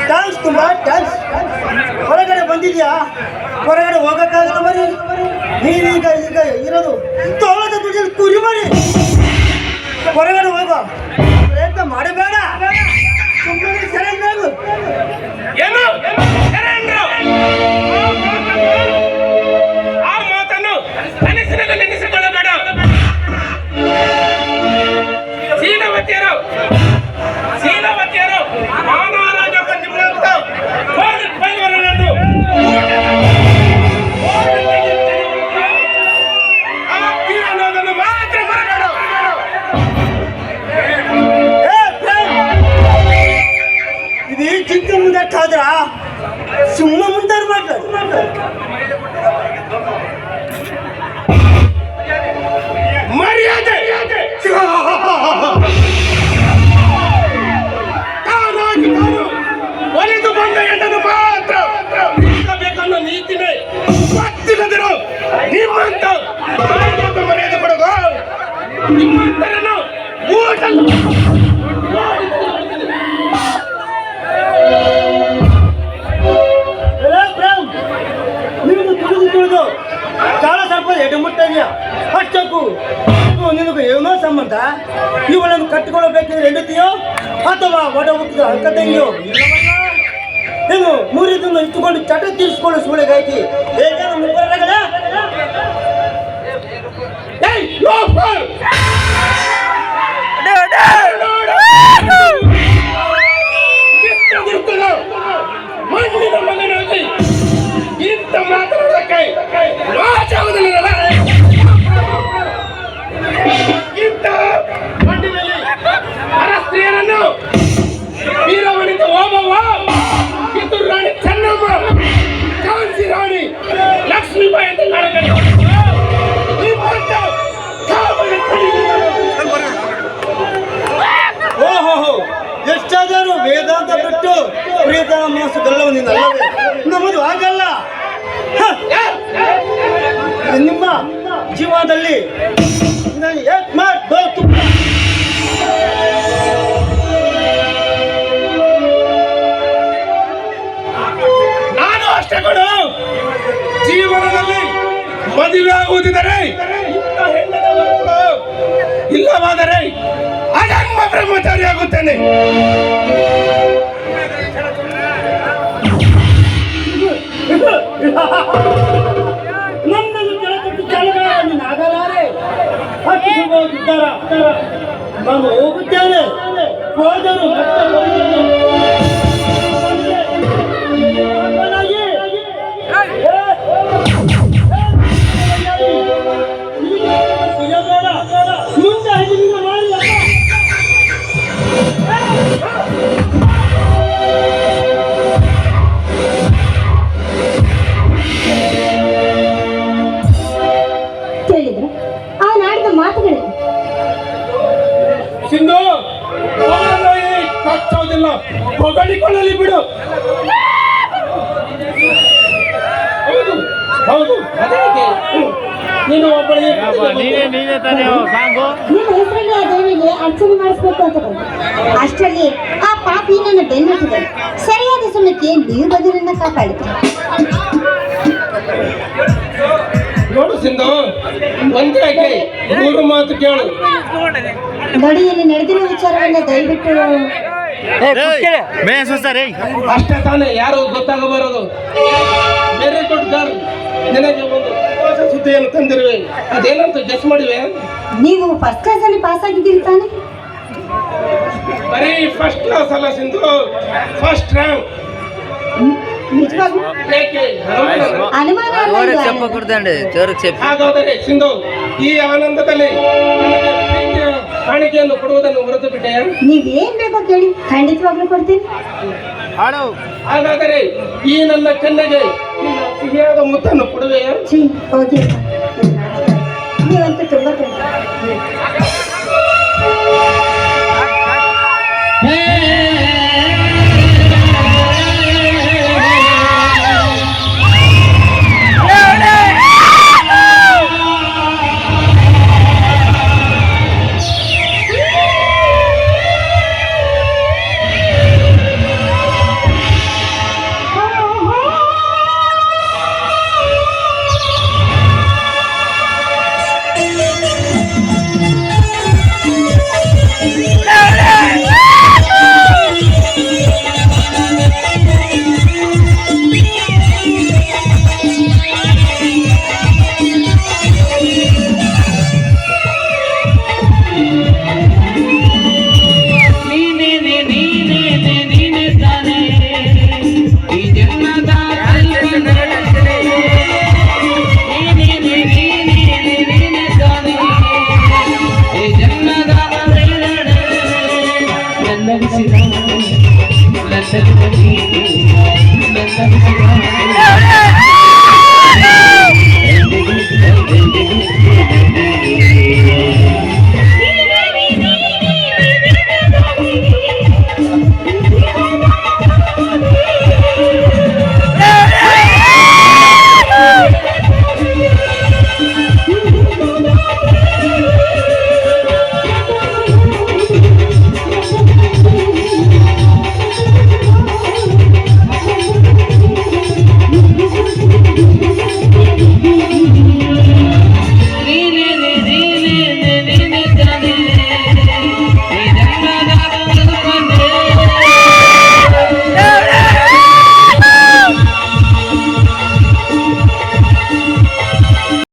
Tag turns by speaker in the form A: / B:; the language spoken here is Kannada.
A: ಥ್ಯಾಂಕ್ಸ್ ತುಂಬ ಥ್ಯಾಂಕ್ಸ್. ಹೊರಗಡೆ ಬಂದಿದ್ಯಾ? ಹೊರಗಡೆ ಹೋಗಕ್ಕಾಗಲ್ಲ ಮರಿ. ನೀನೀಗ ಈಗ ಇರೋದು ತೋಳದ ದುಡ್ಡಲ್ಲಿ ಕುರಿ ಮರಿ. ಹೊರಗಡೆ ಹೋಗೋ ಪ್ರಯತ್ನ ಮಾಡಬೇಡ. ಸುಮ್ಮನೆ ಸರೆಂಡರ್ ಆಗು.
B: ಏನು ಆ ಮಾತನ್ನು ಕನಸಿನಲ್ಲಿ ನೆನೆಸಿಕೊಳ್ಳಬೇಡ. ಶೀಲವತಿಯರು ಮಾನವರಾಜ ಬಂದಿರುವಂತ ಪೈಲವರನ್ನು ಅನ್ನೋದನ್ನು ಮಾತ್ರ ಮರಬೇಡ.
A: ಇದು ಚಿಕ್ಕ ಮುಂದಾದ್ರ ಸುಮ್ಮ ಮುಂದಾರ ಮಾತಾಡ.
B: ಮರ್ಯಾದೆ ತಾನಾಗಿ ತಾನು ಒಲಿದು ಬಂದ ಹೆಣ್ಣನ್ನು ಮಾತ್ರ ಬೇಕನ್ನೋ ನೀತಿನೇ ಗೊತ್ತಿಲ್ಲದಿರೋ ನಿಮ್ಮಂತ ಮರ್ಯಾದೆ ಕೊಡೋದು. ನಿಮ್ಮಂತರನ್ನು ಊಟ
A: ನೀನು ತಿಳಿದು ಕಾಲ ಸ್ವಲ್ಪ ಎಡೆ ಮುಟ್ಟ ಇದೆಯಾ ಅಷ್ಟಕ್ಕೂ ನಿನಗೂ ಏನೋ ಸಂಬಂಧ. ಇವಳನ್ನು ಕಟ್ಟಿಕೊಳ್ಳಬೇಕಿದ್ರೆ ಹೆಂಡತಿಯೋ ಅಥವಾ ಒಡ ಹುಟ್ಟಿದ ಅಕ್ಕ ತಂಗಿಯೋ ಇಲ್ಲವಲ್ಲ. ನೀನು ಮೂರಿದನ್ನು ಇಟ್ಟುಕೊಂಡು ಚಟ ತೀರಿಸಿಕೊಳ್ಳೋ ಸೂಳೆಗಾಯ್ತಿ ಹೇಗೆ ಮುಖರಗಳ
B: ಮಣ್ಣಿನ ಮಗನಾಗಿ ಇಂಥ ಮಾತನಾಡಕ್ಕೆ ಲಾಜಾಗುವುದಿಲ್ಲ. ಇಂಥ ಮಣ್ಣಿನಲ್ಲಿ ಅರಸ್ತ್ರೀಯರನ್ನು ವೀರವನಿತ ಓಬವ್ವ, ಕಿತ್ತೂರು ರಾಣಿ ಚೆನ್ನಮ್ಮ, ಝಾನ್ಸಿ ರಾಣಿ ಲಕ್ಷ್ಮೀಬಾಯಿ ಅಂತ ಕಾಣಕಡೆ
A: ಓಹೋ ಎಷ್ಟಾದರೂ ವೇದಾಂತ ಬಿಟ್ಟು ಪ್ರೀತ ಮಾಸು ಗಲ್ಲವನಿಂದ ಅಲ್ಲವೇ? ನಮ್ಮದು ಹಾಗಲ್ಲ. ನಿಮ್ಮ ಜೀವನದಲ್ಲಿ
B: ನಾನು ಅಷ್ಟೇ ಕೊಡು. ಜೀವನದಲ್ಲಿ ಮದುವೆ ಆಗುವುದಿದ್ದರೆ ಇಲ್ಲವಾದರೆ ಅಜನ್ಮ ಬ್ರಹ್ಮಚಾರಿ ಆಗುತ್ತೇನೆ.
A: ನನ್ನನ್ನು ಕೆಳಕಟ್ಟು ಕೆಳಗಡೆ ನೀನಾಗಲಾರೆ. ಹತ್ತಿರ ನಾನು ಹೋಗುತ್ತೇನೆ. ಹೋದರು ಮತ್ತೆ ಮುಂದೆ ಹದಿನಿಂದ ಮಾಡಿಲ್ಲ.
C: ಕೇಳಿದ್ರು ಅವನಾಡಿದ ಮಾತುಗಳು
B: ಸಿಂಧು ಕಚ್ಚೋದಿಲ್ಲ, ಹೊಗಳಿಕೊಳ್ಳಲಿ ಬಿಡು. ಹೌದು ನೀನು ಒಬ್ಬಳಿಗೆ
C: ನಿನ್ನ ಹೆಸರಲ್ಲಿ ಆ ದೇವಿಗೆ ಅರ್ಚನೆ ಮಾಡಿಸ್ಬೇಕು ಅಂತ ಬಂದ. ಅಷ್ಟರಲ್ಲಿ ಆ ಪಾಪಿ ನನ್ನ ಬೆನ್ನಟ್ಟಿದೆ. ಸರಿಯಾದ ಸಮಯಕ್ಕೆ ನೀವು ಬಂದು ನನ್ನ ಕಾಪಾಡಿದ್ರು.
B: ನೋಡು ಸಿಂಧು, ಒಂದೇ ಮೂರು ಮಾತು ಕೇಳು.
C: ಗಡಿಯಲ್ಲಿ ನಡೆದಿರುವ ವಿಚಾರವನ್ನ ದಯವಿಟ್ಟು
B: ಅಷ್ಟೇ ತಾನೇ ಯಾರು ಗೊತ್ತಾಗಬಾರದು. ಬೇರೆ ದೊಡ್ಡ ನಿನಗೆ ಒಂದು ಹೊಸ ಸುದ್ದಿಯನ್ನು ತಂದಿರುವೆ. ಅದೇನಂತ ಗೆಸ್ ಮಾಡಿವೆ?
C: ನೀವು ಫಸ್ಟ್ ಕ್ಲಾಸ್ ಅಲ್ಲಿ ಪಾಸ್ ಆಗಿದ್ದೀರಿ ತಾನೆ?
B: ಬರೀ ಫಸ್ಟ್ ಕ್ಲಾಸ್ ಅಲ್ಲ ಸಿಂಧು, ಫಸ್ಟ್ ರ್ಯಾಂಕ್.
C: ನಿಜವಾಗ್ಲೂ ಅನುಮಾನ
B: ಹಾಗಾದರೆ ಸಿಂಧು, ಈ ಆನಂದದಲ್ಲಿ ಕಾಣಿಕೆಯನ್ನು ಕೊಡುವುದನ್ನು ಹೊರತು ಬಿಟ್ಟೆ.
C: ನೀವೇನ್ ಬೇಕೋ ಕೇಳಿ, ಖಂಡಿತವಾಗ್ಲೂ ಕೊಡ್ತೀನಿ.
B: ಹಾಗಾದರೆ ಈ ನನ್ನ ಕಣ್ಣಿಗೆ ಸಿಹಿಯಾದ ಮುತ್ತನ್ನು ಕೊಡುವೆಯಾ?
C: ಹೋಗಿ ನೀವಂತೂ ತುಂಬಾ
B: ನನ್ನ